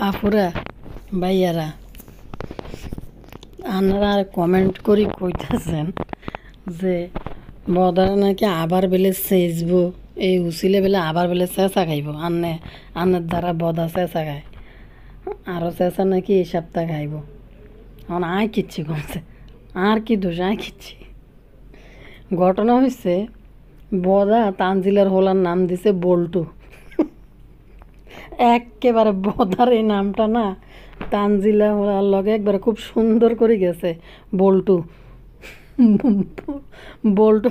আপুরা ভাইয়ারা আপনারা কমেন্ট করি কইতেছেন যে বদারা নাকি আবার বেলে সেচবো, এই উচিলে বেলে আবার বেলে চেঁচা খাইব। আন্নের দ্বারা বদা চেঁচা খায়, আরও চেঁচা নাকি এই সপ্তাহ খাইব। এখন আয় কিচ্ছি কমছে, আর কি দোষ, আয় কিচ্ছি। ঘটনা হয়েছে বদা তানজিলার হোলার নাম দিছে বল্টু। একেবারে বদার এই নামটা না তানজিলা হোলার লগে একবারে খুব সুন্দর করে গেছে। বল্টু বল্টু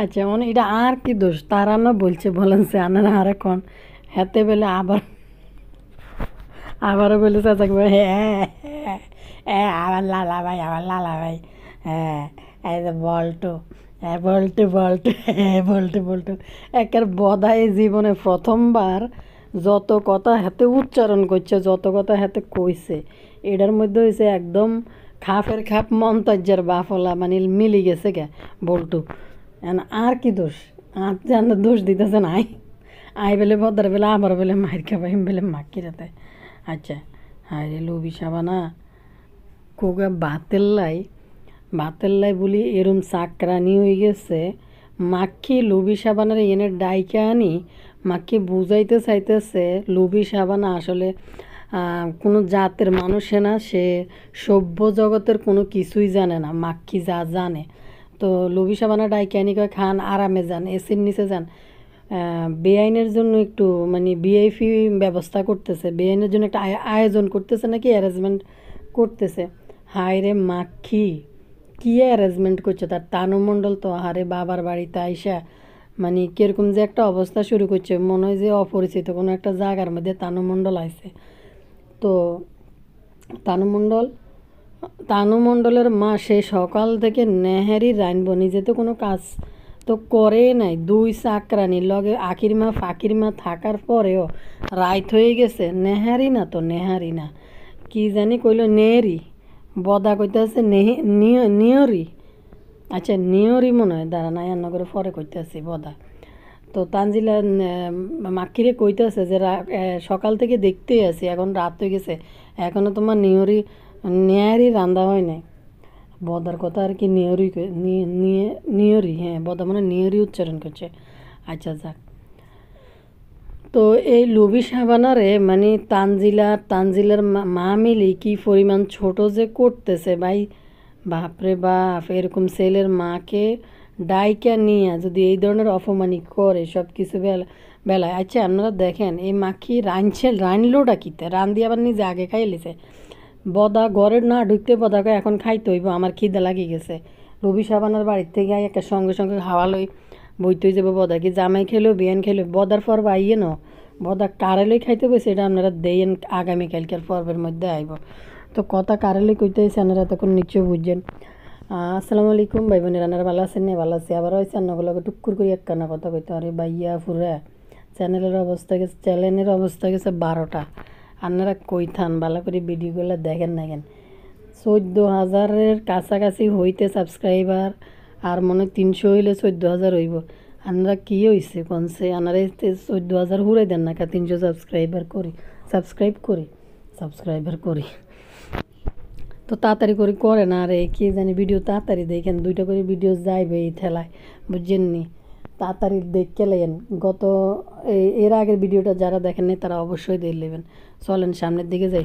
আচ্ছা, মানে এটা আর কি দোষ তারা না বলছে, বলেন সে আনারা আর এখন হাতে বেলে আবারও বলে চাচা হ্যাঁ হ্যাঁ হ্যাঁ আবার লালা ভাই, আবার লালা ভাই, হ্যাঁ এই যে বল্টু, হ্যাঁ বল্টু বল্টু, হ্যাঁ বল্টু বল্টু। একের বদায় জীবনে প্রথমবার যত কথা হাতে উচ্চারণ করছে, যত কথা হাতে কইছে, এটার মধ্যে হয়েছে একদম খাপের খাপ মন্তর্যের বাফলা, মানে মিলি গেছে গে বল্টু। আর কি দোষ, আর জান দোষ দিতেছে না। আই বেলে বদার বেলে আবার বেলে মার খাবাইম বেলে মাকি রাতে। আচ্ছা, হায় রে লোভি সাবানা কোগা বাতেল্লাই বলি এরম চাকরানি হয়ে গেছে। মাখি লোভি সাবানের এনে ডাইকে আনি মাখি বুঝাইতে চাইতেছে লোভি সাবানা আসলে কোনো জাতের মানুষে না, সে সভ্য জগতের কোনো কিছুই জানে না। মাখি যা জানে, তো লোভি সাবানা ডাইকে আনি কয় খান আরামে যান, এসির নিচে যান। বেআইনের জন্য একটু মানে ভিআইপি ব্যবস্থা করতেছে, বেআইনের জন্য একটা আয়োজন করতেছে নাকি অ্যারেঞ্জমেন্ট করতেছে। হায় রে মাখি কী অ্যারেঞ্জমেন্ট করছে তার তানুমণ্ডল তো হারে বাবার বাড়িতে আইসা মানে কীরকম যে একটা অবস্থা শুরু করছে, মনে হয় যে অপরিচিত কোনো একটা জায়গার মধ্যে তানুমণ্ডল আইছে। তো তানুমণ্ডলের মা সে সকাল থেকে নেহারি রানবো, নিজে তো কোনো কাজ তো করে নাই। দুই চাকরানির লগে ফাকির মা থাকার পরেও রাইত হয়ে গেছে। নেহারি না তো নেহারি না, কি জানি কইল নেহরি, বদা কইতে আছে নিয়রি। আচ্ছা নিয়রি মনে হয়, দাঁড়া নাই করে পরে কইতে আছি বদা। তো তানজিলা মাক্কিরে কইতেছে যে সকাল থেকে দেখতেই আছি, এখন রাত হয়ে গেছে, এখনও তোমার নেয়ারি রান্দা হয় নাই। বদার কথা আর কি নিয়রি, হ্যাঁ বদা মানে নিয়রি উচ্চারণ করছে। আচ্ছা যাক, তো এই লুবি সাবানারে মানে তানজিলার মা মিলি কি পরিমাণ ছোট যে করতেছে ভাই, বাপরে বাপ। এরকম ছেলের মাকে ডাইকা নিয়ে যদি এই ধরনের অপমানি করে সব কিছু বেলায়। আচ্ছা আপনারা দেখেন এই মাখি রানলোটা কিতে রান দিয়ে আবার নিজে আগে খাই লিছে। বদা ঘরের না ঢুকতে বদাকে এখন খাইতে হইব, আমার খিদে লাগিয়ে গেছে। রবি সাবানার বাড়ির থেকে একটা সঙ্গে সঙ্গে খাওয়া লই বইতে যাবো। বদা কি জামাই খেলো বিয়ান খেলো, বদার পর্ব আইয়ে ন বদা কারেলই খাইতে বসে, এটা আপনারা দেন আগামীকালকার পর্বের মধ্যে আইব। তো কথা কারেলে কইতে হয়েছে, আপনারা তখন নিশ্চয় বুঝছেন। আসসালামু আলাইকুম ভাই বোনের, আপনারা ভালো আছেন? না ভালো আছি। আবার ওই চ্যানেলগুলোকে টুক্কুর করে একখানা কথা কইতে আরে বাইয়া ফুরা চ্যানেলের অবস্থা গেছে 12টা। আপনারা কইথান ভালো করে ভিডিওগুলো দেখেন না কেন? 14,000-এর কাছাকাছি হইতে সাবস্ক্রাইবার, আর মনে 300 হইলে 14,000 হইব। আপনারা কী হয়েছে কনসে আপনারা 14,000 হুড়াই দেন না, 300 সাবস্ক্রাইবার করি তো তাড়াতাড়ি করে না। আর কি জানি ভিডিও তাড়াতাড়ি দেখেন, 2টা করে ভিডিও যাইবে এই ঠেলায়, বুঝছেন নি? তাড়াতাড়ি দেখে লেন। এর আগের ভিডিওটা যারা দেখেন নাই তারা অবশ্যই দেখে নেবেন। চলেন সামনের দিকে যাই।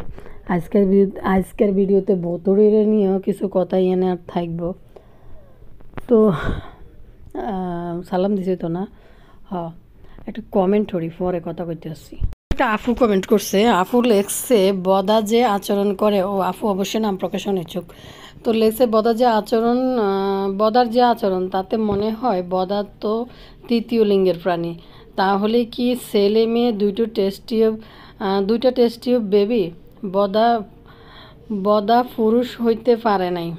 আজকের ভিডিওতে বোতরের নিয়েও কিছু কথাই এনে আর থাকবো। তো সালাম দিছি তো না, একটা কমেন্ট করি পরে কথা কইতে আসছি। একটা আফু কমেন্ট করছে, আফু লেখছে বদা যে আচরণ করে, ও আফু অবশ্যই নাম প্রকাশন ইচ্ছুক। তো লেখছে বদার যে আচরণ তাতে মনে হয় বদা তো তৃতীয় লিঙ্গের প্রাণী। তাহলে কি ছেলে মেয়ে দুইটা টেস্ট টিউব বেবি? বদা পুরুষ হইতে পারে নাই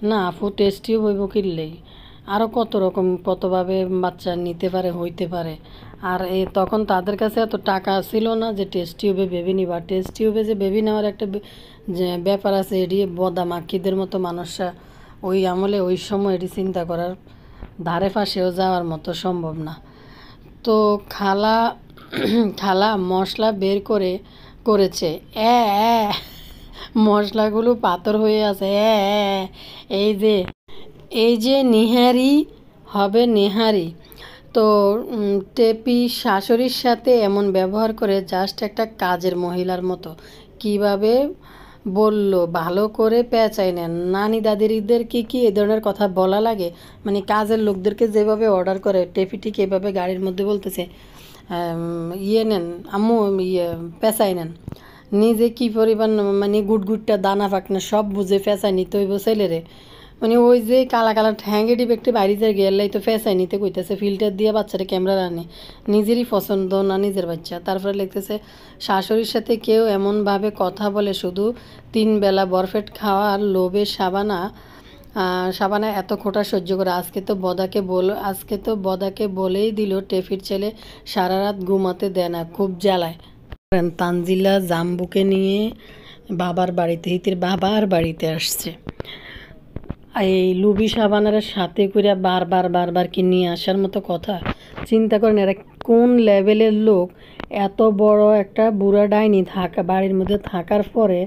না আফু, টেস্ট টিউব হইব কিনলেই আরও কতভাবে বাচ্চা নিতে পারে, হইতে পারে। আর তখন তাদের কাছে এত টাকা ছিল না যে টেস্ট টিউবে বেবি নিবা। টেস্ট টিউবে যে বেবি নেওয়ার একটা যে ব্যাপার আছে, এটি বদা মাখিদের মতো মানুষরা ওই আমলে ওই সময় এটি চিন্তা করার ধারে পাশেও যাওয়ার মতো সম্ভব না। তো খালা খালা মশলা বের করেছে, মশলাগুলো পাথর হয়ে আছে, এই যে এই যে নিহারি হবে নেহারি। তো টেপি শাশুড়ির সাথে এমন ব্যবহার করে জাস্ট একটা কাজের মহিলার মতো। কিভাবে বলল, ভালো করে পেঁচাই নেন। নানি দাদিদেরকে কি এ ধরনের কথা বলা লাগে? মানে কাজের লোকদেরকে যেভাবে অর্ডার করে, টেপি ঠিক এভাবে গাড়ির মধ্যে বলতেছে ইয়ে নেন আম্মু, ইয়ে পেঁচাই নেন। নিজে কি পরিমাণ মানে গুটগুটটা দানা ফাঁকনা সব বুঝে ফেঁচাই নিতে হইব ছেলেরে। মানে ওই যে কালা কালা ঠ্যাঙ্গে ডিপ একটু বাইরে যায় গেলেই তো ফেঁচাই নিতে কইতেছে, ফিল্টার দিয়ে বাচ্চারা ক্যামেরা আনে, নিজেরই পছন্দ না নিজের বাচ্চা। তারপরে লিখতেছে শাশুড়ির সাথে কেউ এমনভাবে কথা বলে শুধু 3 বেলা বরফেট খাওয়ার লোভে সাবানা এত খোঁটা সহ্য করে। আজকে তো বদাকে বলেই দিল টেফির ছেলে সারা রাত ঘুমাতে দেয় না, খুব জ্বালায়। তানজিলা জাম্বুকে নিয়ে হিতির বাবার বাড়িতে আসছে। এই লুবি সাবানার সাথে করে বারবার কি নিয়ে আসার মতো কথা? চিন্তা করেন এরা কোন লেভেলের লোক। এত বড় একটা বুড়া ডাইনি বাড়ির মধ্যে থাকার পরে,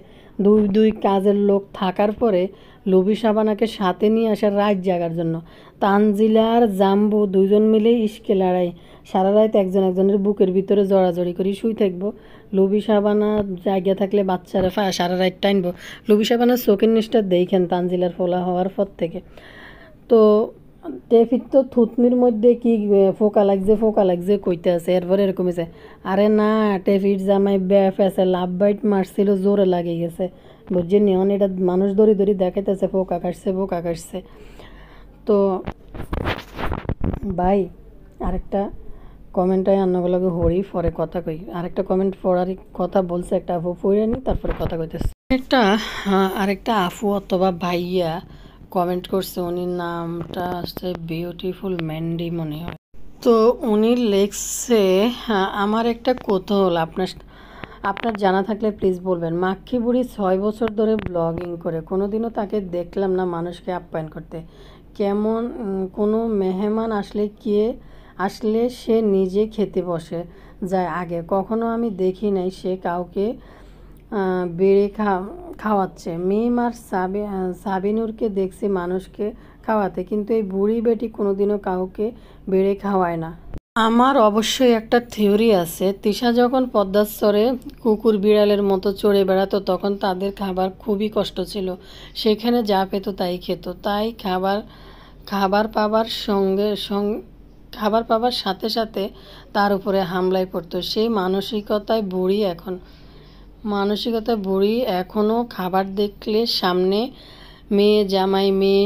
দুই কাজের লোক থাকার পরে লুবি সাবানাকে সাথে নিয়ে আসার রাত জাগার জন্য। তানজিলা আর জাম্বু দুজন মিলে ইশকে লড়াই, সারা রাত একজনের বুকের ভিতরে জড়াজড়ি করে শুই থাকবো। লুবি সাবানা জায়গা থাকলে বাচ্চারা সারা রাত টাইনবো। লুবি সাবানার চোখের নিচটা দেখেন তানজিলার ফোলা হওয়ার পর থেকে। তো টেফির তো থুতনির মধ্যে কি ফোকা লাগছে কইতে আছে। এরপরে এরকম হয়েছে, আরে না টেফির জামাই ফেসে লাভ বাইট মারছিল, জোরে লাগে গেছে, বুঝছেন নি? এটা মানুষ দড়ি দেখাইতেছে ফোকা কাটছে। তো ভাই আরেকটা কমেন্টটাই আন্নাগুলোকে হরি পরে কথা কই। আরেকটা কমেন্ট পড়ার কথা বলছে একটা আপু, পড়ে নি তারপরে কথা কইতেছে। আরেকটা আপু অথবা ভাইয়া কমেন্ট করছে, উনি নামটা আসছে বিউটিফুল ম্যান্ডি মনে হয়। তো উনি লেখছে, আমার একটা কৌতূহল আপনার জানা থাকলে প্লিজ বলবেন। মাক্ষী বুড়ি 6 বছর ধরে ব্লগিং করে, কোনোদিনও তাকে দেখলাম না মানুষকে আপ্যায়ন করতে। কেমন কোনো মেহমান আসলে সে নিজে খেতে বসে যায় আগে, কখনো আমি দেখি নাই সে কাউকে বেড়ে খাওয়াচ্ছে। মিম আর সাবিনুরকে দেখছি মানুষকে খাওয়াতে, কিন্তু এই বুড়ি বেটি কোনোদিনও কাউকে বেড়ে খাওয়ায় না। আমার অবশ্যই একটা থিওরি আছে, তিশা যখন পদ্মাস্তরে কুকুর বিড়ালের মতো চড়ে বেড়াতো তখন তাদের খাবার খুবই কষ্ট ছিল। সেখানে যা পেত তাই খেত, তাই খাবার পাবার সাথে সাথে তার উপরে হামলায় পড়তো। সেই মানসিকতায় বুড়ি এখনও খাবার দেখলে সামনে মেয়ে জামাই, মেয়ে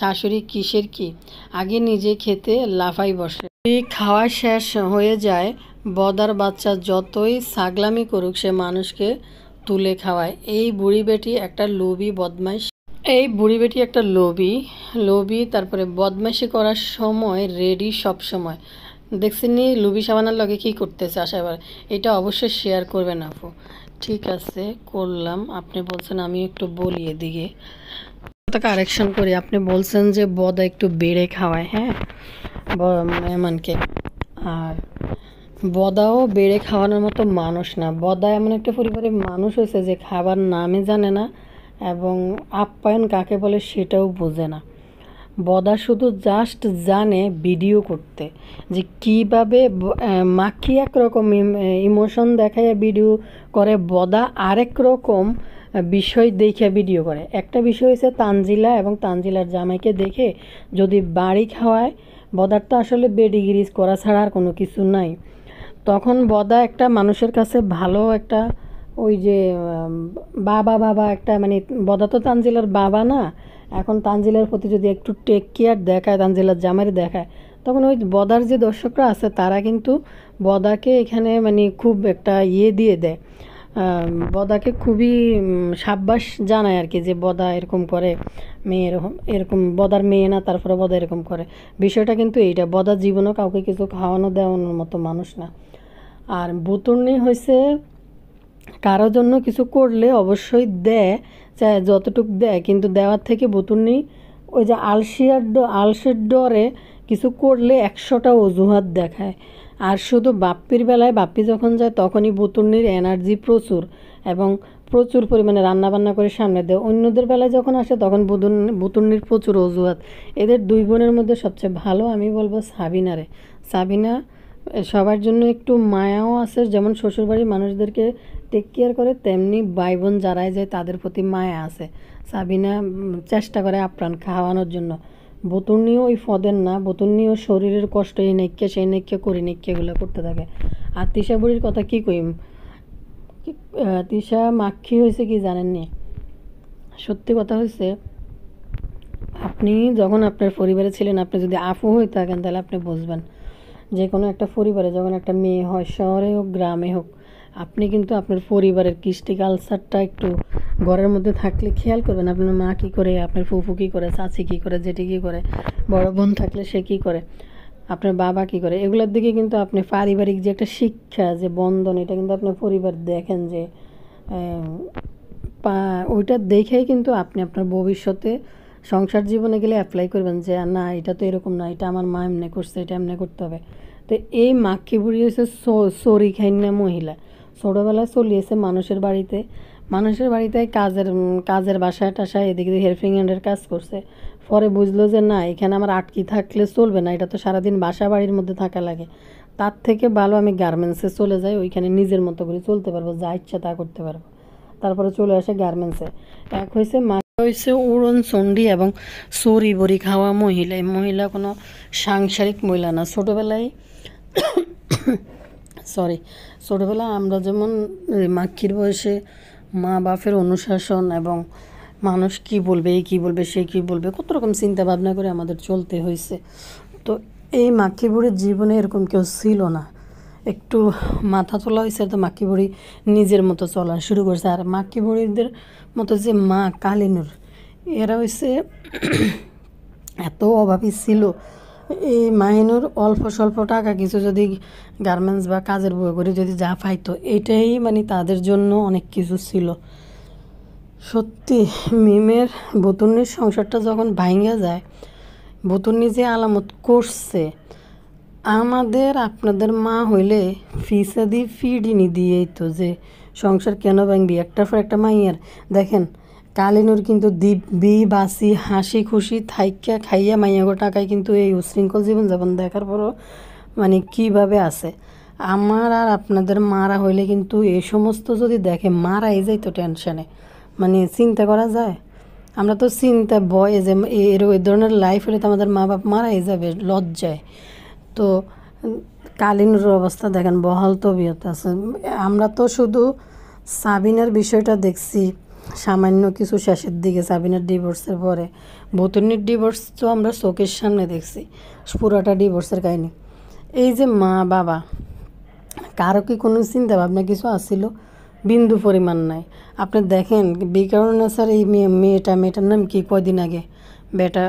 শাশুড়ি কিসের কি, আগে নিজে খেতে লাফাই বসে। খাওয়া শেষ হয়ে যায়, বদার বাচ্চা যতই ছাগলামি করুক সে মানুষকে তুলে খাওয়ায়। এই বুড়ি বেটি একটা লোভী, তারপরে বদমাইশি করার সময় রেডি সব সময়। দেখছেন নি লুবি সাবানার লগে কি করতেছে আশাবার? এটা অবশ্যই শেয়ার করবেন আপু। ঠিক আছে করলাম, আপনি বলছেন আমি একটু বলি এদিকে কারেকশন করি। আপনি বলছেন যে বদা একটু বেড়ে খাওয়ায়, হ্যাঁ মেহমানকে, আর বদাও বেড়ে খাওয়ানোর মতো মানুষ না। বদা এমন একটা পরিবারের মানুষ হয়েছে যে খাবার নামে জানে না এবং আপ্যায়ন কাকে বলে সেটাও বোঝে না। বদা শুধু জাস্ট জানে ভিডিও করতে, যে কীভাবে মাখি একরকম ইমোশন দেখায় ভিডিও করে, বদা আরেক রকম বিষয় দেখে ভিডিও করে। একটা বিষয় হচ্ছে তানজিলা এবং তানজিলার জামাইকে দেখে যদি বাড়ি খাওয়ায়, বদার তো আসলে বেডিগিরিজ করা ছাড়া আর কোনো কিছু নাই। তখন বদা একটা মানুষের কাছে ভালো একটা ওই যে বাবা একটা, মানে বদা তো তানজিলার বাবা না, এখন তানজিলার প্রতি যদি একটু টেক কেয়ার দেখায়, তানজিলার জামাইরে দেখায়, তখন ওই বদার যে দর্শকরা আছে তারা কিন্তু বদাকে এখানে মানে খুব একটা দিয়ে দেয়, বদাকে খুবই সাব্বাস জানায় আর কি, যে বদা এরকম করে, মেয়ে এরকম বদার মেয়ে না, তারপরে বদা এরকম করে। বিষয়টা কিন্তু এইটা, বদার জীবনও কাউকে কিছু খাওয়ানো দেওয়ানোর মতো মানুষ না। আর বুতুর্নি হয়েছে কারোর জন্য কিছু করলে অবশ্যই দেয়, চাই যতটুক দেয়, কিন্তু দেওয়ার থেকে বুতুর্নি ওই যে আলসের ডরে কিছু করলে 100টা অজুহাত দেখায়। আর শুধু বাপ্পির বেলায় বাপ্পি যখন যায় তখনই বুতুন্নির এনার্জি প্রচুর এবং প্রচুর পরিমাণে রান্নাবান্না করে সামনে দেয়। অন্যদের বেলায় যখন আসে তখন বুতুন্নির প্রচুর অজুহাত। এদের দুই বোনের মধ্যে সবচেয়ে ভালো আমি বলবো সাবিনারে। সাবিনা সবার জন্য একটু মায়াও আছে, যেমন শ্বশুরবাড়ির মানুষদেরকে টেক কেয়ার করে, তেমনি ভাই বোন যারাই যায় তাদের প্রতি মায়া আছে। সাবিনা চেষ্টা করে আপ্রাণ খাওয়ানোর জন্য। বতুর্নিও ওই ফদের না, বতুর্নিও শরীরের কষ্ট এই নেক্কে সেই নেক্কে করি নেক্কেগুলো করতে থাকে। আর তিশা বুড়ির কথা কী কইম, তিশা মাক্ষী হয়েছে কি জানেননি? সত্যি কথা হয়েছে, আপনি যখন আপনার পরিবারে ছিলেন, আপনি যদি আফু হয়ে থাকেন তাহলে আপনি বুঝবেন। যে কোনো একটা পরিবারে যখন একটা মেয়ে হয়, শহরে হোক গ্রামে হোক, আপনি কিন্তু আপনার পরিবারের কৃষ্টি কালচারটা একটু ঘরের মধ্যে থাকলে খেয়াল করবেন। আপনার মা কী করে, আপনার ফুফু কী করে, চাচি কী করে, জেঠি কী করে, বড় বোন থাকলে সে কী করে, আপনার বাবা কী করে, এগুলোর দিকে কিন্তু আপনি পারিবারিক যে একটা শিক্ষা, যে বন্ধন, এটা কিন্তু আপনার পরিবার দেখেন যে ওইটা দেখেই কিন্তু আপনি আপনার ভবিষ্যতে সংসার জীবনে গেলে অ্যাপ্লাই করবেন যে না এটা তো এরকম না, এটা আমার মা এমনি করছে, এটা এমনি করতে হবে। তো এই মাক্ষী বুড়ি হচ্ছে সরি খাইন্না মহিলা। ছোটোবেলায় চলিয়েছে মানুষের বাড়িতে কাজের বাসায় টাসায় এদিকে হেল্পিং হ্যান্ডের কাজ করছে। পরে বুঝলো যে না, এখানে আমার আটকি থাকলে চলবে না, এটা তো সারাদিন বাসা বাড়ির মধ্যে থাকা লাগে, তার থেকে ভালো আমি গার্মেন্টসে চলে যাই, ওইখানে নিজের মতো করে চলতে পারবো, যা ইচ্ছা তা করতে পারবো। তারপরে চলে আসে গার্মেন্টসে। এক হয়েছে হয়েছে উড়ন চণ্ডী এবং চড়ি বড়ি খাওয়া মহিলা। এই মহিলা কোনো সাংসারিক মহিলা না। ছোটোবেলায় আমরা যেমন মাক্ষীর বয়সে মা বাপের অনুশাসন এবং মানুষ কি বলবে, এই কী বলবে, সে কী বলবে, কত রকম চিন্তা ভাবনা করে আমাদের চলতে হয়েছে। তো এই মাক্ষী বুড়ির জীবনে এরকম কেউ ছিল না। একটু মাথা তোলা হয়েছে তো মাক্ষী বুড়ি নিজের মতো চলা শুরু করছে। আর মাক্ষী বুড়িদের মতো যে মা কালিনুর, এরা হয়েছে এত অভাবী ছিল। এই মাহিনুর অল্প স্বল্প টাকা কিছু যদি গার্মেন্টস বা কাজের বই করে যদি যা পাইতো, এটাই মানে তাদের জন্য অনেক কিছু ছিল। সত্যি মিমের বতুর্নির সংসারটা যখন ভাঙা যায়, বতুর্নি যে আলামত করছে, আমাদের আপনাদের মা হইলে ফিসাদি ফিডিনি দিয়েই তো যে সংসার কেন ভাঙবি, একটার পর একটা মাইয়ার। দেখেন কালিনুর কিন্তু দিব্যি বাসি হাসি খুশি থাইকা খাইয়া মাইয়াগো টাকায় কিন্তু এই উশৃঙ্খল জীবনযাপন দেখার পরও মানে কীভাবে আছে। আমার আর আপনাদের মারা হইলে কিন্তু এই সমস্ত যদি দেখে মারাই যায় তো টেনশনে, মানে চিন্তা করা যায়। আমরা তো চিন্তা ভয়ে যে এই ধরনের লাইফ হলে তো আমাদের মা বাপ মারাই যাবে লজ্জায়। তো কালিনুর অবস্থা দেখেন বহাল তবিয়ত আছে। আমরা তো শুধু সাবিনার বিষয়টা দেখছি সামান্য কিছু শেষের দিকে, সাবিনার ডিভোর্সের পরে। বতুর্নির ডিভোর্স তো আমরা চোখের সামনে দেখছি, পুরাটা ডিভোর্সের কাহিনি। এই যে মা বাবা, কারো কি কোনো চিন্তা ভাবনা কিছু আসছিল? বিন্দু পরিমাণ নাই। আপনি দেখেন বিকারুন্নেসার এই মেয়েটার নাম কি, কয়দিন আগে বেটা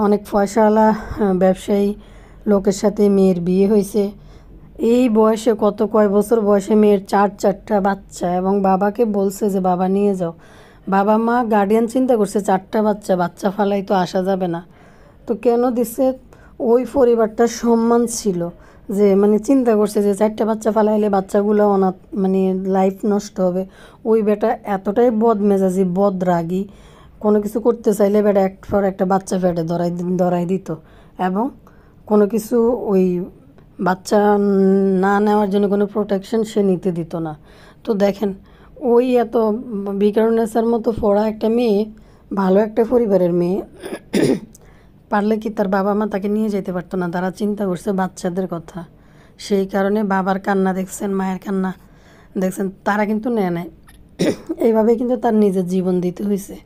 অনেক পয়সাওয়ালা ব্যবসায়ী লোকের সাথে মেয়ের বিয়ে হয়েছে। এই বয়সে কয় বছর বয়সে মেয়ের চারটা বাচ্চা, এবং বাবাকে বলছে যে বাবা নিয়ে যাও। বাবা মা গার্ডিয়ান চিন্তা করছে 4টা বাচ্চা ফালাই তো আসা যাবে না, তো কেন দিছে? ওই পরিবারটার সম্মান ছিল যে মানে চিন্তা করছে যে 4টা বাচ্চা ফালাইলে বাচ্চাগুলো অনাথ, মানে লাইফ নষ্ট হবে। ওই বেটা এতটাই বদমেজাজি বদরাগী, কোনো কিছু করতে চাইলে বেটা একটা পর একটা বাচ্চা ফেটে ধরাই দিত, এবং কোনো কিছু ওই বাচ্চা না নেওয়ার জন্য কোনো প্রোটেকশন সে নিতে দিত না। তো দেখেন ওই এত বিকারুন্নেসার মতো পড়া একটা মেয়ে, ভালো একটা পরিবারের মেয়ে, পারলে কি তার বাবা মা তাকে নিয়ে যেতে পারতো না? তারা চিন্তা করছে বাচ্চাদের কথা, সেই কারণে বাবার কান্না দেখছেন, মায়ের কান্না দেখছেন, তারা কিন্তু নেয় নাই। এইভাবে কিন্তু তার নিজের জীবন দিতে হয়েছে।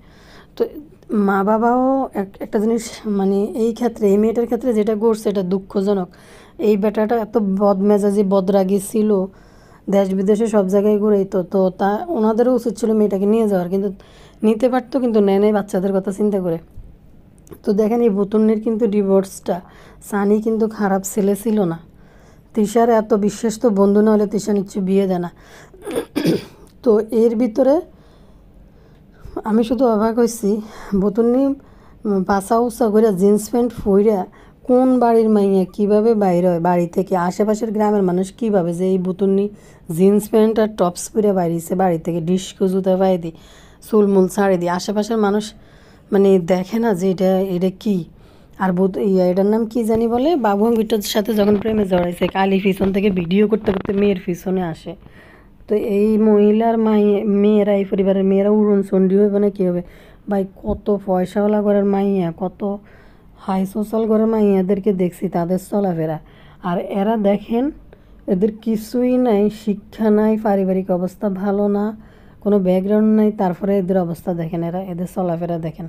তো মা বাবাও একটা জিনিস, মানে এই ক্ষেত্রে এই মেয়েটার ক্ষেত্রে যেটা করছে এটা দুঃখজনক। এই বেটাটা এত বদমেজাজি বদরাগী ছিল, দেশ বিদেশে সব জায়গায় ঘুরেই তো তা ওনাদেরও উচিত ছিল মেয়েটাকে নিয়ে যাওয়ার, কিন্তু নিতে পারতো, কিন্তু নেয় নাই বাচ্চাদের কথা চিন্তা করে। তো দেখেন এই বতুর্নির কিন্তু ডিভোর্সটা, সানি কিন্তু খারাপ ছেলে ছিল না। তিশার এত বিশ্বস্ত বন্ধু না হলে তিশা নিশ্চয়ই বিয়ে দেয় না। তো এর ভিতরে আমি শুধু অবাক হয়েছি, বতুর্নি বাসা উসা করে জিন্স প্যান্ট পইরা কোন বাড়ির মাইয়া কিভাবে বাইর হয় বাড়ি থেকে, আশেপাশের গ্রামের মানুষ কিভাবে যে এই বুতুনি জিন্স প্যান্ট আর টপস পরে বাইরেছে বাড়ি থেকে, ডিস্কো জুতা পায়ে দিই, চুলমুল ছাড়ে দিই, আশেপাশের মানুষ মানে দেখে না যে এটা এটা কী। আর এটার নাম কি জানি বলে, বাবুঙ্গিটার সাথে যখন প্রেমে জড়াইছে কালি পিছন থেকে ভিডিও করতে করতে মেয়ের পিছনে আসে। তো এই মহিলার মেয়েরা, এই পরিবারের মেয়েরা উড়নচণ্ডী হইবে না কী হবে ভাই? কত পয়সাওয়ালা ঘরের মাইয়া, কত হাই সোশ্যাল ঘরের মাইয়াদেরকে দেখছি তাদের চলাফেরা। আর এরা দেখেন এদের কিছুই নাই, শিক্ষা নাই, পারিবারিক অবস্থা ভালো না, কোনো ব্যাকগ্রাউন্ড নাই, তারপরে এদের অবস্থা দেখেন, এদের চলাফেরা দেখেন।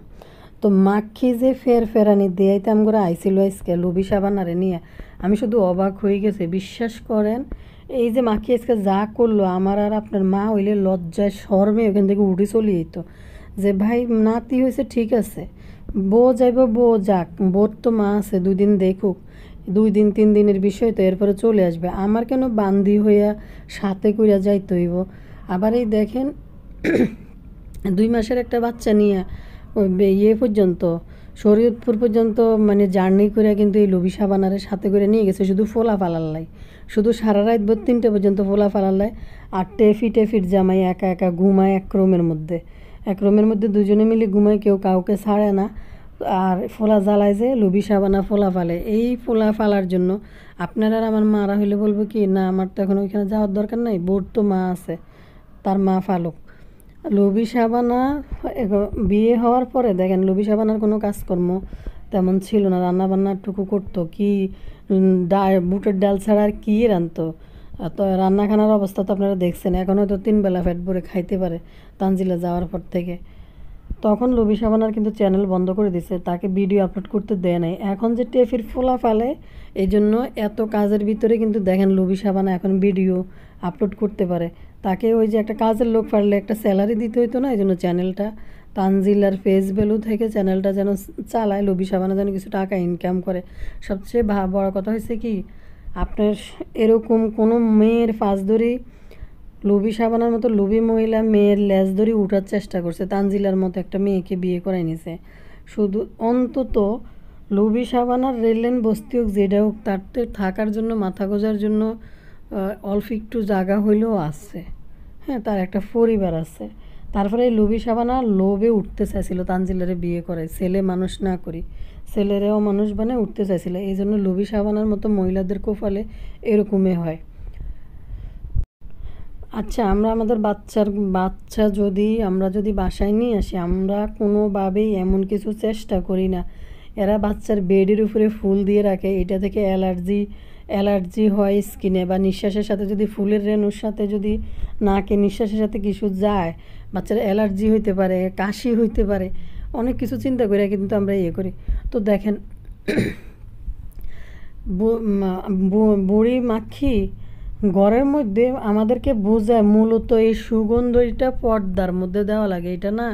তো মাখি যে ফেরানি দিয়াইতে আম করে আইছিল আজকে লুবি সাবানারে নিয়ে, আমি শুধু অবাক হয়ে গেছে। বিশ্বাস করেন এই যে মাখি আজকে যা করলো, আমার আর আপনার মা হইলে লজ্জায় শরমে ওখান থেকে উঠে চলে যেত যে ভাই নাতি হয়েছে ঠিক আছে, বউ যাইব বউ যাক, বোর তো মা আছে, 2 দিন দেখুক, 2 দিন 3 দিনের বিষয় তো, এরপরে চলে আসবে। আমার কেন বান্দি হইয়া সাথে কইরা যাইতে হইব? আবার এই দেখেন 2 মাসের একটা বাচ্চা নিয়ে ওই ইয়ে পর্যন্ত, শরীয়তপুর পর্যন্ত মানে জার্নি করে কিন্তু এই লুবি সাবানারের সাথে করে নিয়ে গেছে শুধু ফোলা ফালাল্লাই, শুধু সারা রাত 3টে পর্যন্ত ফোলা ফালাল্লাই। আর টেফিট জামাই একা একা ঘুমায় এক রুমের মধ্যে 2জনে মিলে ঘুমায়, কেউ কাউকে ছাড়ে না। আর ফোলা জ্বালায় যে লুবি সাবানা ফোলা ফালে, এই ফোলা ফালার জন্য আপনারা আর আমার মারা হইলে বলবো কি না আমার তো এখন ওইখানে যাওয়ার দরকার নাই, বোর তো মা আছে, তার মা ফালুক। লুবি সাবানা বিয়ে হওয়ার পরে দেখেন লুবি সাবানার কোনো কাজকর্ম তেমন ছিল না, রান্নাবান্নাটুকু করতো কি, বুটের ডাল ছাড়া আর কী রাঁধতো। তো রান্নাখানার অবস্থা তো আপনারা দেখছেন, এখন হয়তো 3 বেলা পেট ভরে খাইতে পারে তানজিলা যাওয়ার পর থেকে। তখন লুবি সাবানার কিন্তু চ্যানেল বন্ধ করে দিছে, তাকে ভিডিও আপলোড করতে দেয় নাই। এখন যে টেফির ফোলা ফালে এই জন্য এত কাজের ভিতরে কিন্তু দেখেন লুবি সাবানা এখন ভিডিও আপলোড করতে পারে। তাকে ওই যে একটা কাজের লোক পারলে একটা স্যালারি দিতে হইতো না, এই জন্য চ্যানেলটা তানজিলার ফেস ভ্যালু থেকে চ্যানেলটা যেন চালায়, লুবি সাবানা যেন কিছু টাকা ইনকাম করে। সবচেয়ে বড় কথা হয়েছে কি, আপনার এরকম কোনো মেয়ের ফাঁস ধরি লুবি সাবানার মতো লুবি মহিলা মেয়ের লেজ ধরে উঠার চেষ্টা করছে, তানজিলার মতো একটা মেয়েকে বিয়ে করাই নিছে। শুধু অন্তত লুবি সাবানার রেললাইন বস্তি হোক যেটা হোক, তার তো থাকার জন্য মাথা গোজার জন্য অল্প একটু জায়গা হইলেও আছে, হ্যাঁ তার একটা পরিবার আছে। তারপরে এই লুবি সাবানা লোভে উঠতে চাইছিল তানজিলারে বিয়ে করে, ছেলে মানুষ না করি, ছেলেরাও মানুষ বানায় উঠতে চাইছিল। এই জন্য লুবি সাবানার মতো মহিলাদের কোফালে এরকমই হয়। আচ্ছা আমরা আমাদের বাচ্চা আমরা যদি বাসায় নিয়ে আসি, আমরা কোনোভাবেই এমন কিছু চেষ্টা করি না। এরা বাচ্চার বেডের উপরে ফুল দিয়ে রাখে, এটা থেকে অ্যালার্জি হয় স্কিনে, বা নিঃশ্বাসের সাথে যদি ফুলের রেণুর সাথে যদি নাকে নিঃশ্বাসের সাথে কিছু যায়, বাচ্চার অ্যালার্জি হইতে পারে, কাশি হইতে পারে, অনেক কিছু চিন্তা করে কিন্তু আমরা ইয়ে করি। তো দেখেন বুড়ি মাখি ঘরের মধ্যে আমাদেরকে বোঝায় মূলত এই সুগন্ধটা পর্দার মধ্যে দেওয়া লাগে। এটা না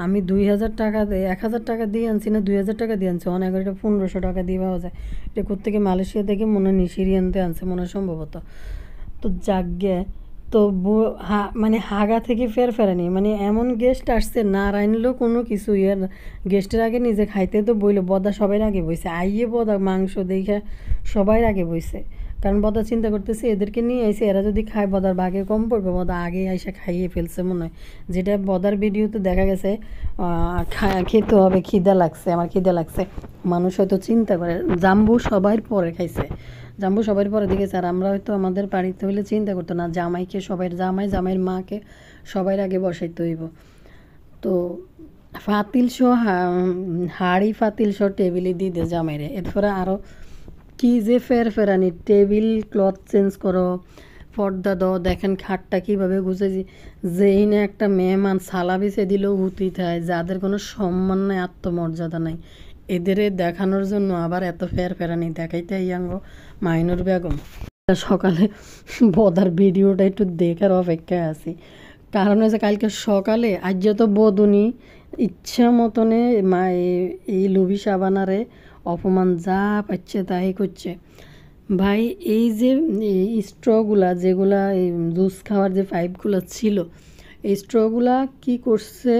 আমি 2000 টাকা দিয়ে 1000 টাকা দিয়ে আনছি না 2000 টাকা দিয়ে আনছি, অনেক এটা 1500 টাকা দিয়ে পাওয়া যায়। এটা কোত্থেকে মালয়েশিয়া থেকে মনে হয় নিশিরিয়ানতে আনছে মনে হয় সম্ভবত। তো যাগ্গে তো মানে হাগা থেকে ফেরানি, মানে এমন গেস্ট আসছে না রাইনলেও কোনো কিছু ইয়ার, গেস্টের আগে নিজে খাইতে তো বইলে বদা সবাই আগে বইছে, আইয়ে বদা মাংস দেখে সবাই আগে বইছে, কারণ বদা চিন্তা করতেছে এদেরকে নিয়ে আইসে, এরা যদি খায় বদার ভাগে কম পড়বে, বদা আগে আইসা খাইয়ে ফেলছে মনে হয়। যেটা বদার ভিডিওতে দেখা গেছে খেতে হবে, খিদা লাগছে, আমার খিদা লাগছে, মানুষ হয়তো চিন্তা করে জাম্বু সবার পরে খাইছে, জাম্বু সবার পরে দেখেছে। আর আমরা হয়তো আমাদের বাড়িতে হইলে চিন্তা করতো না, জামাইকে সবাই জামাইয়ের মাকে সবার আগে বসাইতে হইব। তো ফাতিল শো হাড়ি ফাতিল শো টেবিলে দিয়ে দে জামাইরে, এরপরে আরও কি যে ফেরানি, টেবিল ক্লথ চেঞ্জ করো, পর্দা দাও, দেখেন খাটটা কীভাবে গুছেছি, যেই না একটা মেহমান সালা বিছে দিলেও হুতি থাকে, যাদের কোনো সম্মান নাই, আত্মমর্যাদা নাই, এদের দেখানোর জন্য আবার এত ফেরানি দেখাইতে ইয়াঙ্গ মাইনুর বেগম। সকালে বদার ভিডিওটা একটু দেখার অপেক্ষায় আছি, কারণ হচ্ছে কালকে সকালে আজ যত বদুনি ইচ্ছা মতনে এই লুবি সাবানারে অপমান যা পাচ্ছে তাই করছে। ভাই এই যে স্ট্রগুলা যেগুলা জুস খাওয়ার যে পাইপগুলো ছিল, এই স্ট্রগুলা কি করছে,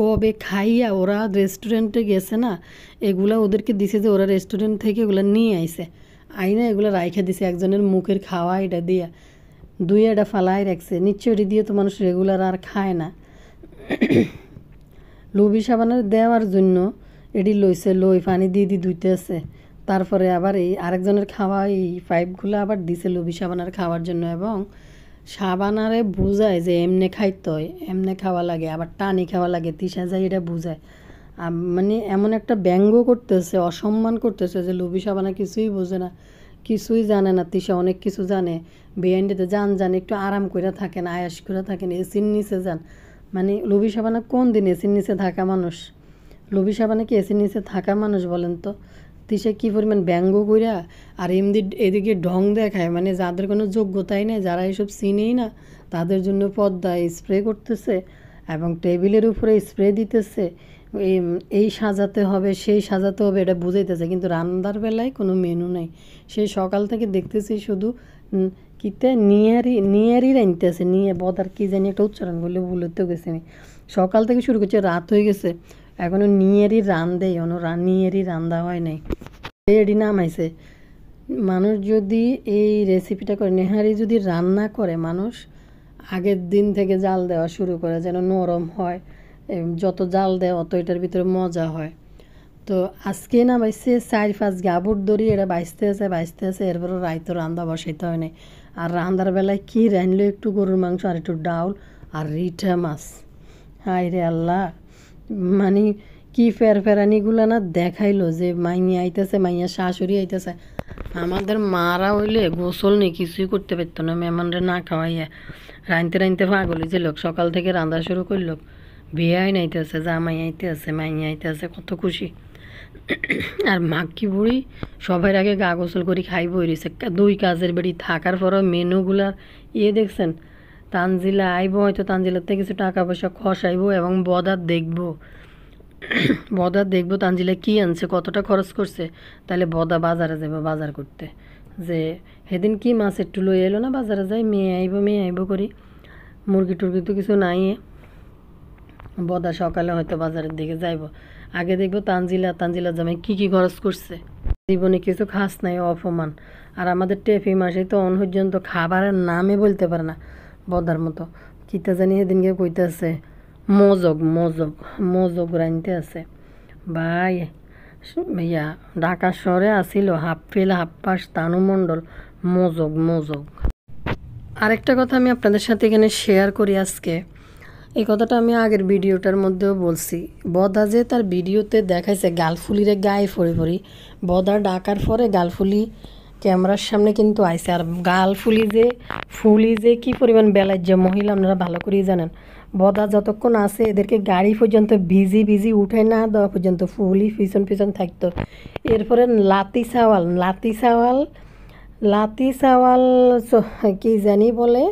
কবে খাইয়া ওরা রেস্টুরেন্টে গেছে না, এগুলা ওদেরকে দিছে যে ওরা রেস্টুরেন্ট থেকে এগুলো নিয়ে আইছে, আইনা এগুলো রাইখা দিছে একজনের মুখের খাওয়া এটা দিয়া, দুই এটা ফালাই রাখছে। নিশ্চয় এটি দিয়ে তো মানুষ রেগুলার আর খায় না। লোভি সাবানের দেওয়ার জন্য এটি লইছে, লই পানি দিয়ে ধুইতে আছে, তারপরে আবার এই আরেকজনের খাওয়া এই পাইপগুলো আবার দিছে লোভি সাবানার খাওয়ার জন্য। এবং সাবানারে বুঝায় যে এমনে খাইতে হয়, এমনে খাওয়া লাগে, আবার টানি খাওয়া লাগে, তিসা যায় এটা বুঝায়। মানে এমন একটা ব্যঙ্গ করতেছে, অসম্মান করতেছে যে লোভি সাবানা কিছুই বোঝে না, কিছুই জানে না। তিসা অনেক কিছু জানে, বেআইনটাতে যান একটু আরাম করে থাকেন, আয়াস করে থাকেন, এসির নিচে যান। মানে লোভি সাবানা কোন দিন এসির নিচে থাকা মানুষ? লোভি সাবানা কি এসির নিচে থাকা মানুষ বলেন তো? তিসা কী পরিমাণ ব্যঙ্গ কইরা আর এমনি এদিকে ঢং দেখায়, মানে যাদের কোনো যোগ্যতাই নেই, যারা এইসব চিনেই না, তাদের জন্য পর্দায় স্প্রে করতেছে এবং টেবিলের উপরে স্প্রে দিতেছে, এই সাজাতে হবে সেই সাজাতে হবে, এটা বুঝাইতেছে। কিন্তু রান্নার বেলায় কোনো মেনু নাই। সেই সকাল থেকে দেখতেছি শুধু কিতে নিয়ারি রাঁধতেছে, নিয়ে বদার কী জানি একটা উচ্চারণ করলে ভুলতেও গেছে আমি। সকাল থেকে শুরু করছে, রাত হয়ে গেছে, এখনও নিয়ারি রান্ধেই, নিয়ারি রান্ধা হয় নাই, এডি নামাইছে। মানুষ যদি এই রেসিপিটা করে, নেহারি যদি রান্না করে, মানুষ আগের দিন থেকে জাল দেওয়া শুরু করে যেন নরম হয়, যত জাল দেয় অত এটার ভিতরে মজা হয়। তো আজকে না বাইসে 4-5 গাবুর দড়ি, এটা বাইসতে আছে, এরপরও রাইতো রান্না বসাইতে হয় নাই। আর রান্নার বেলায় কী রানলো, একটু গরুর মাংস আর একটু ডাউল আর রিঠা মাছ। হায় রে আল্লাহ, মানে কি ফেরানিগুলো না দেখাইলো যে মাইয়া আইতেছে, মাইয়া শাশুড়ি আইতেছে। আমাদের মারা হইলে গোসল নেই, কিছুই করতে পারতো না, মেহমানরা না খাওয়াইয়া রাঁধতে পাগল হয়েছে লোক। সকাল থেকে রান্না শুরু করলো, বিয়ে আইতেছে, জামাই আইতেছে, মাইয়া আইতেছে, কত খুশি। আর মাক্কি বুড়ি সবার আগে গা গোসল করে খাইব রয়েছে, 2 কাজের বাড়ি থাকার পরও মেনুগুলার দেখছেন। তানজিলা আইব, হয়তো তানজিলার থেকে কিছু টাকা পয়সা খসাইব এবং বদার দেখবো তানজিলা কি আনছে, কতটা খরচ করছে। তাহলে বদা বাজারে যাবো বাজার করতে, যে সেদিন কি মাছ একটু লই এলো না, বাজারে যাই, মেয়ে আইব করি, মুরগি টুরগি তো কিছু নাই। বদা সকালে হয়তো বাজারের দিকে যাইব, আগে দেখবো তানজিলা জামাই কি খরচ করছে। জীবনে কিছু খাস নাই, অপমান। আর আমাদের টেফি মাসে তো পর্যন্ত খাবারের নামে বলতে পারে না, বদার মতো। কিতা জানি সেদিনকে কইতেছে মজগ রাঁধতে আছে। ভাই ইয়া ঢাকা শহরে আসিল হাফ পাস তানু মণ্ডল, মজগ। আরেকটা কথা আমি আপনাদের সাথে এখানে শেয়ার করি আজকে। এই কথাটা আমি আগের ভিডিওটার মধ্যেও বলছি। বদা যে তার ভিডিওতে দেখাইছে গালফুলিরে গায়ে ফড়ি, বদা ডাকার পরে গালফুলি ক্যামেরার সামনে কিন্তু আইছে। আর গালফুলি যে কী পরিমাণ বেলায় যে মহিলা, আপনারা ভালো করেই জানেন। বদা যতক্ষণ আছে এদেরকে গাড়ি পর্যন্ত ভিজি উঠে না দেওয়া পর্যন্ত ফুলি পিছন থাকতো। এরপরে লাতি সাওয়াল কি জানি বলে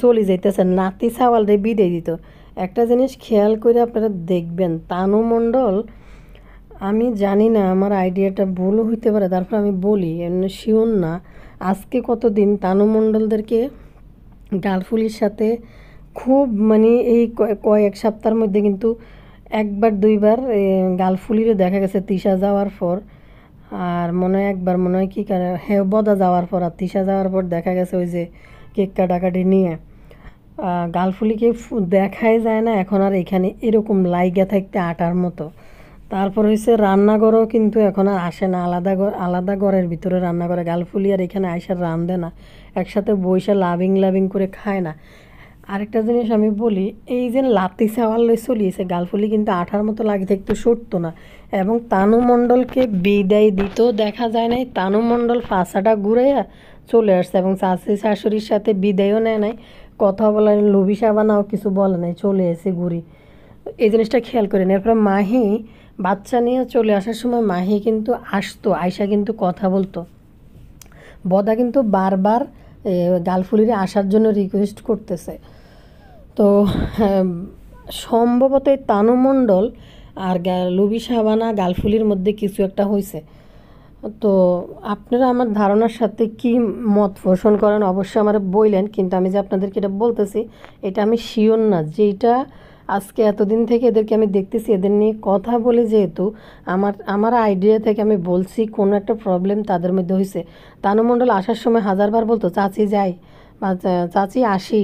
চলে যাইতেছে, নাতি সাওয়ালরে বিদায় দিত। একটা জিনিস খেয়াল করে আপনারা দেখবেন, তানু মণ্ডল, আমি জানি না, আমার আইডিয়াটা ভুলও হইতে পারে, তারপর আমি বলি, এমনি শিওর না। আজকে কতদিন তানু মণ্ডলদেরকে গালফুলির সাথে খুব, মানে এই কয়েক সপ্তাহের মধ্যে কিন্তু 1-2বার গালফুলিরও দেখা গেছে তিশা যাওয়ার পর। আর একবার মনে হয় কি বদা যাওয়ার পর আর তিশা যাওয়ার পর দেখা গেছে ওই যে কেক কাটাকাটি নিয়ে গালফুলিকে দেখাই যায় না এখন আর এখানে এরকম লাইগা থাকতে আটার মতো। তারপর হয়েছে রান্নাঘরও কিন্তু এখন আর আসে না, আলাদা ঘরের ভিতরে রান্না করে। গালফুলি আর এখানে আইসার রান্ধে না, একসাথে বইসা লাভিং করে খায় না। আরেকটা জিনিস আমি বলি, এই যে লাতি সাওয়াল লই চলিয়েছে, গালফুলি কিন্তু আঠার মতো লাগে থাকতে সরতো না। এবং তানু মণ্ডলকে বিদায় দিতেও দেখা যায় নাই, তানু মণ্ডল ফাঁসাটা ঘুরাইয়া চলে আসছে এবং শাশুড়ির সাথে বিদায়ও নেয় নাই, কথা বলা, লোভি সাবানাও কিছু বলে নাই, চলে এসে ঘুরি। এই জিনিসটা খেয়াল করেন। এরপর মাহি বাচ্চা নিয়ে চলে আসার সময় মাহি কিন্তু আসতো, আয়সা কিন্তু কথা বলতো। বদা কিন্তু বারবার গালফুলিরে আসার জন্য রিকোয়েস্ট করতেছে। তো সম্ভবত তানু মণ্ডল আর লোভি সাবানা গালফুলির মধ্যে কিছু একটা হয়েছে। তো আপনারা আমার ধারণার সাথে কি মত পোষণ করেন অবশ্যই আমার বললেন, কিন্তু আমি যে আপনাদেরকে এটা বলতেছি এটা আমি শিওর না, যেটা আজকে এতদিন থেকে এদেরকে আমি দেখতেছি, এদের নিয়ে কথা বলে যেহেতু আমার আইডিয়া থেকে আমি বলছি কোনো একটা প্রবলেম তাদের মধ্যে হয়েছে। তানু মণ্ডল আসার সময় হাজারবার বলতো চাচি যাই বা চাচি আসি,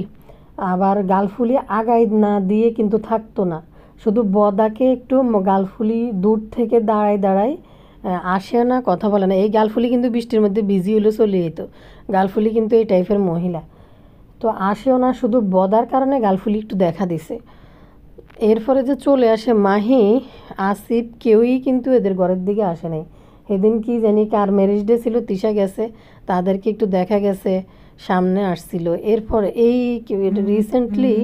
আবার গালফুলি আগায় না দিয়ে কিন্তু থাকতো না, শুধু বদাকে একটু গালফুলি দূর থেকে দাঁড়ায় দাঁড়ায় আসে না, কথা বলে না। এই গালফুলি কিন্তু বৃষ্টির মধ্যে বিজি হলে চলে যেত, গালফুলি কিন্তু এই টাইপের মহিলা। তো আসেও না, শুধু বদার কারণে গালফুলি একটু দেখা দিছে। এরপরে যে চলে আসে মাহি, আসিফ, কেউই কিন্তু এদের ঘরের দিকে আসে নাই। সেদিন কি জানি কার ম্যারেজ ডে ছিল, তিশা গেছে, তাদেরকে একটু দেখা গেছে, সামনে আসছিল। এরপরে এই রিসেন্টলি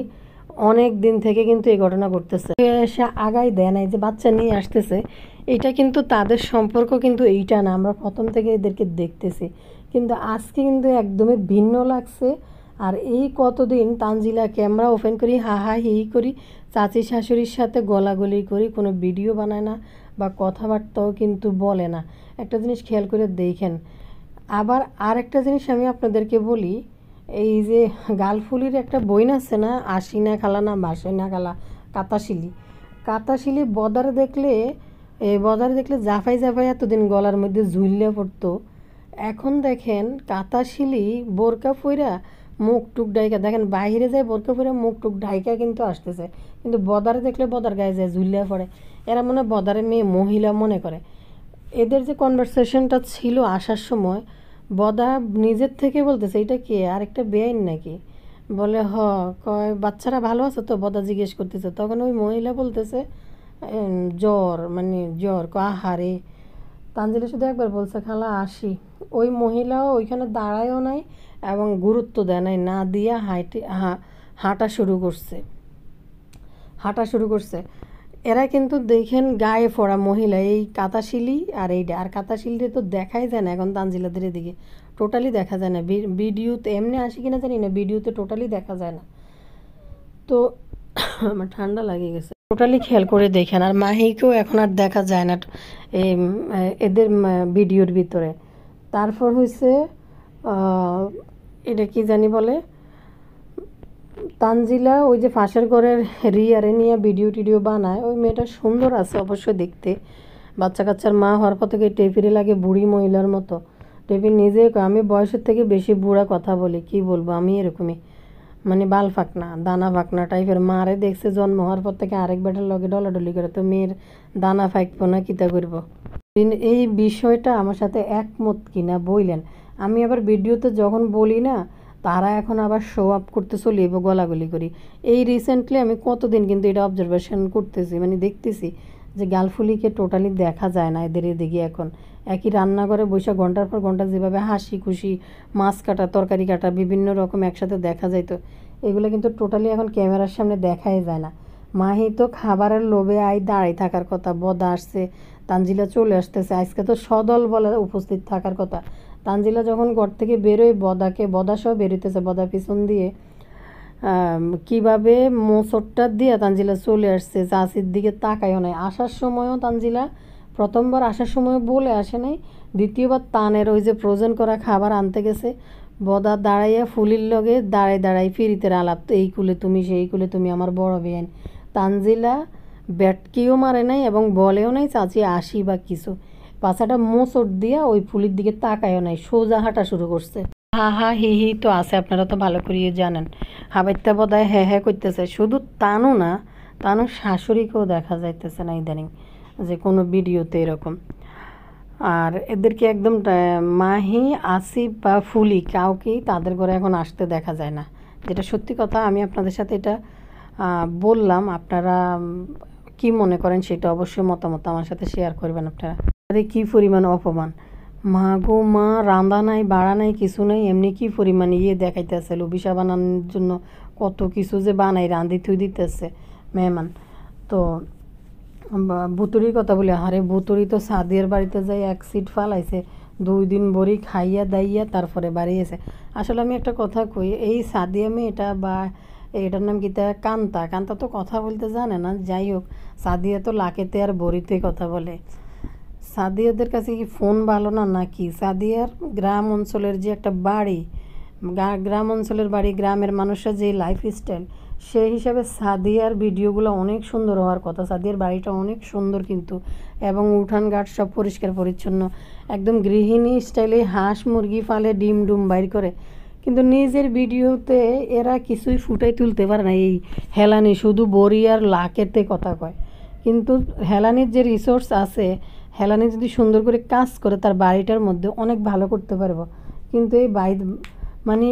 অনেক দিন থেকে কিন্তু এই ঘটনা ঘটতেছে, এসে আগাই দেয় নাই যে বাচ্চা নিয়ে আসতেছে। এটা কিন্তু তাদের সম্পর্ক কিন্তু এইটা না, আমরা প্রথম থেকে এদেরকে দেখতেছি, কিন্তু আজকে কিন্তু একদমই ভিন্ন লাগছে। আর এই কতদিন তানজিলা ক্যামেরা ওপেন করি হা হা হি হি করি, চাচি শাশুড়ির সাথে গলাগলি করি, কোনো ভিডিও বানায় না বা কথাবার্তাও কিন্তু বলে না। একটা জিনিস খেয়াল করে দেখেন। আবার আর একটা জিনিস আমি আপনাদেরকে বলি, এই যে গালফুলির একটা বইন আছে না, আশিনা খালা না বাসিনা খালা, কাতাশিলি, কাতাশিলি বদারে দেখলে জাফাই জাফাই এতদিন গলার মধ্যে ঝুললে পড়তো। এখন দেখেন কাতাশিলি বোরকা পইরা মুখ টুক ডাইকা, দেখেন বাইরে যায় বোরকা পইরা মুখ টুক ঢাইকা কিন্তু আসতেছে, কিন্তু বদারে দেখলে বদার গায়ে যায় ঝুলিয়া পড়ে। এরা মনে হয় বদারে মেয়ে মহিলা মনে করে। এদের যে কনভারসেশনটা ছিল আসার সময়, বদা নিজের থেকে বলতেছে এটা কে, আরেকটা বেআইন নাকি, বলে কয় বাচ্চারা ভালো আছে তো, বদা জিজ্ঞেস করতেছে। তখন ওই মহিলা বলতেছে জ্বর, মানে জ্বর, আহারে। তানজিলা শুধু একবার বলছে খালা আসি, ওই মহিলাও ওইখানে দাঁড়ায়ও নাই এবং গুরুত্ব দেয় নাই, না দিয়া হাঁটা শুরু করছে। এরা কিন্তু দেখেন গায়ে পড়া মহিলা, এই কাতাশিলি আর এইটা, আর কাতাশিলিতে তো দেখাই যায় না এখন তানজিলাদের এদিকে, টোটালি দেখা যায় না। ভিডিওতে এমনি আসি কিনা জানি না, ভিডিওতে টোটালি দেখা যায় না। তো আমার ঠান্ডা লাগে গেছে, টোটালি খেয়াল করে দেখেন। আর মাহিকেও এখন আর দেখা যায় না এদের ভিডিওর ভিতরে। তারপর হয়েছে এটা কি জানি বলে, তানজিলা ওই যে ফাঁসের ঘরের রিয়ারে নিয়ে ভিডিও টিডিও বানায়, ওই মেয়েটা সুন্দর আছে অবশ্য দেখতে, বাচ্চা কাচ্চার মা হওয়ার পর থেকে টেপিরে লাগে বুড়ি মহিলার মতো। টেপি নিজে আমি বয়সের থেকে বেশি বুড়া কথা বলি, কি বলবো, আমি এরকমই, মানে বাল ফাঁকনা দানা ফাঁকনা টাইপের। মারে দেখছে জন্ম হওয়ার পর থেকে আরেক বেটার লগে ডলাডলি করে, তো মেয়ের দানা ফাঁকবো না কিতা করবো। এই বিষয়টা আমার সাথে একমত কিনা বইলেন। আমি আবার ভিডিওতে যখন বলি না, তারা এখন আবার শো আপ করতে চলে গলাগলি করি। এই রিসেন্টলি আমি কতদিন কিন্তু এটা অবজারভেশন করতেছি, মানে দেখতেছি যে গালফুলিকে টোটালি দেখা যায় না এদের এদিকে। এখন একই রান্নাঘরে বসে ঘন্টার পর ঘন্টা যেভাবে হাসি খুশি মাছ কাটা তরকারি কাটা বিভিন্ন রকম একসাথে দেখা যাইতো, এগুলো কিন্তু টোটালি এখন ক্যামেরার সামনে দেখাই যায় না। মাহি তো খাবারের লোভে দাঁড়াই থাকার কথা, বদা আসছে, তানজিলা চলে আসতেছে, আজকে তো সদল বলে উপস্থিত থাকার কথা। তানজিলা যখন ঘর থেকে বেরোয় বদা সহ বেরোতেছে, বদা পিছন দিয়ে কিভাবে মোচরটা দিয়ে তানজিলা চলে আসছে, চাষির দিকে তাকায়ও নাই। আসার সময়ও তানজিলা প্রথমবার আসার সময় বলে আসে নাই, দ্বিতীয়বার তানের ওই যে ফ্রোজেন করা খাবার আনতে গেছে, বদা দাঁড়াইয়া ফুলির লগে দাঁড়াই ফিরিতের আলাপ, এই কুলে তুমি সেই কুলে তুমি, আমার বড় বেআইন। তানজিলা ব্যাটকেও মারে নাই এবং বলেও নাই চাচি আসি বা কিছু, পাছাটা মোচড় দিয়া ওই ফুলির দিকে তাকায়ও নাই, সোজা হাঁটা শুরু করছে। হা হা হি হি তো আছে, আপনারা তো ভালো করিয়ে জানেন। হাবাইত্যা বোধহয় হ্যাঁ হ্যাঁ করতেছে, শুধু তানু না, তানুর শাশুড়িকেও দেখা যাইতেছে না ইদানিং যে কোনো ভিডিওতে এরকম। আর এদেরকে একদম মাহি, আসিফ বা ফুলি কাউকেই তাদের ঘরে এখন আসতে দেখা যায় না, যেটা সত্যি কথা। আমি আপনাদের সাথে এটা বললাম, আপনারা কি মনে করেন সেটা অবশ্যই মতামত আমার সাথে শেয়ার করবেন আপনারা। কী পরিমাণ অপমান, মা গো মা, রান্দা নাই বাড়া নাই কিছু নাই, এমনি কি পরিমাণ দেখাইতেছে, লবিসা বানানোর জন্য কত কিছু যে বানাই রাঁধি থুই দিতেছে মেহমান। তো বুতুরির কথা বলি, আরে বুতুরি তো সাদিয়ার বাড়িতে যাই এক সিট ফালাইছে, 2 দিন বড়ি খাইয়া দাইয়া তারপরে বাড়িয়েছে। আসলে আমি একটা কথা কই, এই সাদিয়া মেয়েটা বা এটার নাম কি কান্তা তো কথা বলতে জানে না। যাই হোক, সাদিয়া তো লাকেতে আর বড়িতে কথা বলে। সাদিয়াদের কাছে কি ফোন ভালো না নাকি? সাদিয়ার গ্রাম অঞ্চলের যে একটা বাড়ি, গ্রাম অঞ্চলের বাড়ি, গ্রামের মানুষের যে লাইফস্টাইল, সেই হিসাবে সাদিয়ার ভিডিওগুলো অনেক সুন্দর হওয়ার কথা। সাদিয়ার বাড়িটা অনেক সুন্দর কিন্তু, এবং উঠানঘাট সব পরিষ্কার পরিচ্ছন্ন, একদম গৃহিণী স্টাইলে হাঁস মুরগি ফালে, ডিম ডুম বাইর করে। কিন্তু নিজের ভিডিওতে এরা কিছুই ফুটাই তুলতে পারে না। এই হেলানি শুধু বড়ি আর লাকেতে কথা কয়, কিন্তু হেলানির যে রিসোর্স আছে, হেলানি যদি সুন্দর করে কাজ করে তার বাড়িটার মধ্যে অনেক ভালো করতে পারবো। কিন্তু এই মানে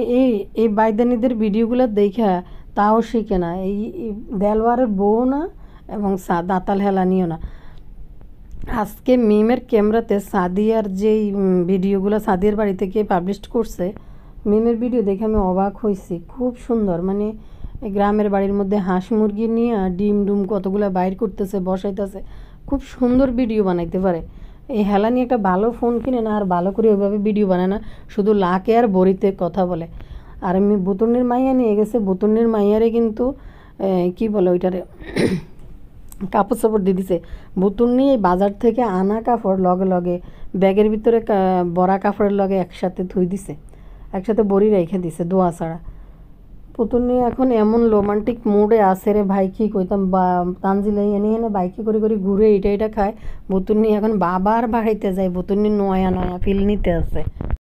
এই বাইদানিদের ভিডিওগুলো দেখা তাও শিখে না। এই দেলওয়ারের বউ না এবং দাতাল হেলানিও না। আজকে মিমের ক্যামেরাতে সাদিয়ার যেই ভিডিওগুলো সাদিয়ার বাড়ি থেকে পাবলিশ করছে, মিমের ভিডিও দেখে আমি অবাক হয়েছি। খুব সুন্দর, মানে গ্রামের বাড়ির মধ্যে হাঁস মুরগি নিয়ে ডিম ডুম কতগুলো বাইর করতেছে, বসাইতেছে, খুব সুন্দর ভিডিও বানাইতে পারে। এই হেলানি একটা ভালো ফোন কিনে না, আর ভালো করে ওইভাবে ভিডিও বানায় না, শুধু লাকে আর বড়িতে কথা বলে। আর আমি বুতুন্নির মাইয়া নিয়ে গেছে, বুতুন্নির মাইয়ারে কিন্তু কি বলে ওইটারে কাপড় চাপড় দিয়ে দিছে। বুতুন্নি এই বাজার থেকে আনা কাপড় লগে লগে ব্যাগের ভিতরে বড়া কাপড়ের লগে একসাথে ধুই দিছে, একসাথে বড়ি রেখে দিছে দোয়া ছাড়া। পুতুন্নি এখন এমন রোমান্টিক মুডে আছে রে ভাই, কি কইতাম। তানজিলে এনে এনে বাইকে করে করে ঘুরে এটা খায়। বুতুন্নি এখন বাবার বাড়িতে যায়, বুতুন্নি নয়া নয়া ফিল নিতে আছে।